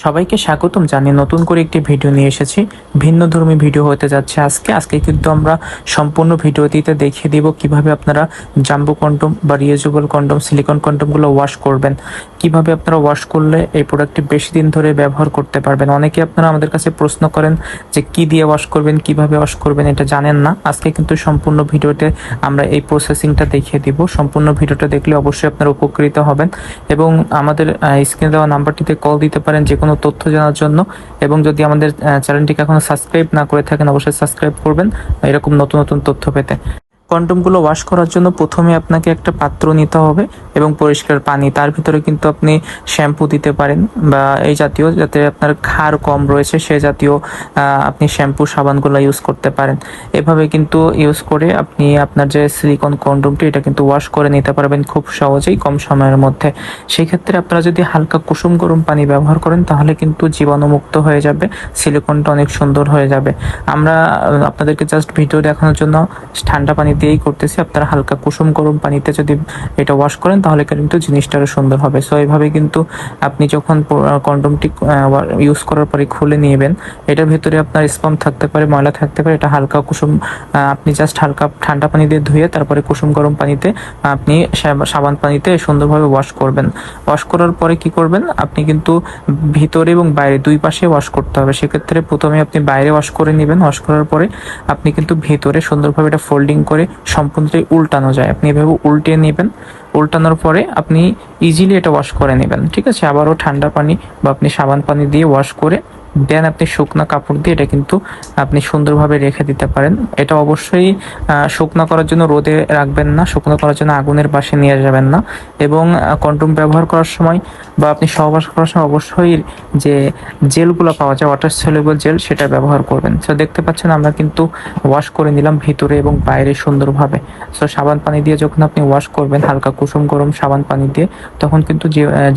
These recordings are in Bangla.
সবাইকে স্বাগতম জানিয়ে নতুন করে একটি ভিডিও নিয়ে এসেছি। ভিন্নধর্মী ভিডিও হতে যাচ্ছে আজকে কিন্তু আমরা সম্পূর্ণ ভিডিওটিতে দেখিয়ে দিব কিভাবে আপনারা জাম্বো কন্ডম বা রিউজেবল কন্ডম, সিলিকন কন্ডমগুলো ওয়াশ করবেন, কিভাবে আপনারা ওয়াশ করলে এই প্রোডাক্টটি বেশি দিন ধরে ব্যবহার করতে পারবেন। অনেকে আপনারা আমাদের কাছে প্রশ্ন করেন যে কি দিয়ে ওয়াশ করবেন, কিভাবে ওয়াশ করবেন, এটা জানেন না। আজকে কিন্তু সম্পূর্ণ ভিডিওতে আমরা এই প্রসেসিংটা দেখিয়ে দিব। সম্পূর্ণ ভিডিওটা দেখলে অবশ্যই আপনারা উপকৃত হবেন এবং আমাদের স্ক্রিনে দেওয়া নাম্বারটিতে কল দিতে পারেন যে কোনো তথ্য জানার জন্য। এবং যদি আমাদের চ্যানেলটিকে এখনো সাবস্ক্রাইব না করে থাকেন অবশ্যই সাবস্ক্রাইব করবেন এরকম নতুন নতুন তথ্য পেতে। কন্ডমগুলো ওয়াশ করার জন্য প্রথমে আপনাকে একটা পাত্র নিতে হবে এবং পরিষ্কার পানি, তার ভিতরে কিন্তু আপনি শ্যাম্পু দিতে পারেন বা এই জাতীয়, যাতে আপনার ক্ষার কম রয়েছে সে জাতীয় আপনি শ্যাম্পু সাবানগুলো ইউজ করতে পারেন। এভাবে কিন্তু ইউজ করে আপনি আপনার যে সিলিকন কন্ডমটি এটা কিন্তু ওয়াশ করে নিতে পারবেন খুব সহজেই কম সময়ের মধ্যে। সেই ক্ষেত্রে আপনারা যদি হালকা কুসুম গরম পানি ব্যবহার করেন তাহলে কিন্তু জীবাণুমুক্ত হয়ে যাবে, সিলিকনটা অনেক সুন্দর হয়ে যাবে। আমরা আপনাদেরকে জাস্ট ভিডিও দেখানোর জন্য ঠান্ডা পানি দিয়েই করতেছি। আপনারা হালকা কুসুম গরম পানিতে যদি এটা ওয়াশ করেন তাহলে কিন্তু জিনিসটা আরো সুন্দর হবে। সো এইভাবে কিন্তু আপনি যখন কন্ডমটি ইউজ করার পরে খুলে নেবেন, এটার ভিতরে আপনার স্পাম থাকতে পারে, ময়লা থাকতে পারে, এটা হালকা কুসুম আপনি জাস্ট হালকা ঠান্ডা পানি দিয়ে ধুয়ে তারপরে কুসুম গরম পানিতে আপনি সাবান পানিতে সুন্দরভাবে ওয়াশ করবেন। ওয়াশ করার পরে কি করবেন, আপনি কিন্তু ভিতরে এবং বাইরে দুই পাশে ওয়াশ করতে হবে। সেক্ষেত্রে প্রথমে আপনি বাইরে ওয়াশ করে নেবেন, ওয়াশ করার পরে আপনি কিন্তু ভিতরে সুন্দরভাবে এটা ফোল্ডিং করে সম্পূর্ণটাই উল্টানো যায়, আপনি এভাবে উল্টিয়ে নেবেন। উল্টানোর পরে আপনি ইজিলি এটা ওয়াশ করে নেবেন। ঠিক আছে, আবারও ঠান্ডা পানি বা আপনি সাবান পানি দিয়ে ওয়াশ করে দেন আপনি শুকনো কাপড় দিয়ে এটা কিন্তু আপনি সুন্দরভাবে রেখে দিতে পারেন। এটা অবশ্যই শুকনো করার জন্য রোদে রাখবেন না, শুকনো করার জন্য আগুনের পাশে নিয়ে যাবেন না। এবং কন্ডম ব্যবহার করার সময় বা আপনি সহবাস করার সময় অবশ্যই যে জেলগুলো পাওয়া যায়, ওয়াটার সলিউবল জেল, সেটা ব্যবহার করবেন। সো দেখতে পাচ্ছেন আমরা কিন্তু ওয়াশ করে নিলাম ভিতরে এবং বাইরে সুন্দরভাবে। সো সাবান পানি দিয়ে যখন আপনি ওয়াশ করবেন হালকা কুসুম গরম সাবান পানি দিয়ে, তখন কিন্তু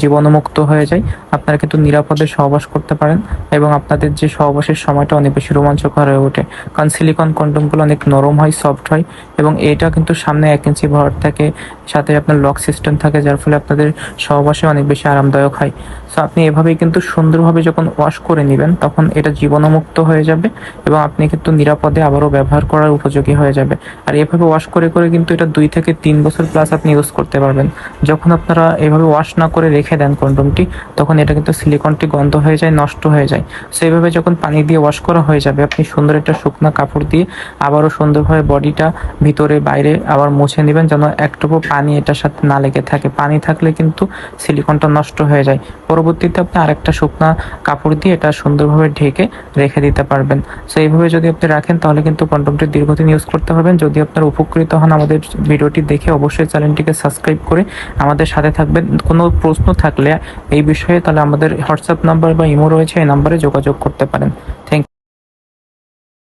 জীবাণুমুক্ত হয়ে যায়। আপনারা কিন্তু নিরাপদে সহবাস করতে পারেন এবং আপনাদের যে সহবাসের সময়টা অনেক বেশি রোমাঞ্চকর হয়ে ওঠে। কারণ সিলিকন কন্ডমগুলো অনেক নরম হয়, সফট হয় এবং এটা কিন্তু সামনে 1 ইঞ্চি ভর থাকে, সাথে আপনার লক সিস্টেম থাকে, যার ফলে আপনাদের সহবাসে অনেক বেশি আরামদায়ক হয়। সো আপনি এভাবেই কিন্তু সুন্দরভাবে যখন ওয়াশ করে নেবেন তখন এটা জীবাণুমুক্ত হয়ে যাবে এবং আপনি কিন্তু নিরাপদে আবারও ব্যবহার করার উপযোগী হয়ে যাবে। আর এভাবে ওয়াশ করে করে কিন্তু এটা 2 থেকে 3 বছর প্লাস আপনি ইউজ করতে পারবেন। যখন আপনারা এভাবে ওয়াশ না করে রেখে দেন কন্ডমটি, তখন এটা কিন্তু সিলিকনটি গন্ধ হয়ে যায়, নষ্ট হয়ে যায়। সো এইভাবে যখন পানি দিয়ে ওয়াশ করা হয়ে যাবে, আপনি সুন্দর একটা শুকনো কাপড় দিয়ে আবারও সুন্দরভাবে বডিটা ভিতরে বাইরে আবার মুছে নেবেন, যেন একটুকু পানি এটার সাথে না লেগে থাকে। পানি থাকলে কিন্তু সিলিকনটা নষ্ট হয়ে যায়। পরবর্তীতে আপনি আরেকটা শুকনো কাপড় দিয়ে এটা সুন্দরভাবে ঢেকে রেখে দিতে পারবেন। সো এইভাবে যদি আপনি রাখেন তাহলে কিন্তু কন্ডমটি দীর্ঘদিন ইউজ করতে পারবেন। যদি আপনারা উপকৃত হন আমাদের ভিডিওটি দেখে অবশ্যই চ্যানেলটিকে সাবস্ক্রাইব করে আমাদের সাথে থাকবেন। কোনো প্রশ্ন থাকলে এই বিষয়ে তাহলে আমাদের হোয়াটসঅ্যাপ নাম্বার বা ইমো রয়েছে, এই নাম্বারে যোগাযোগ করতে পারেন। থ্যাংক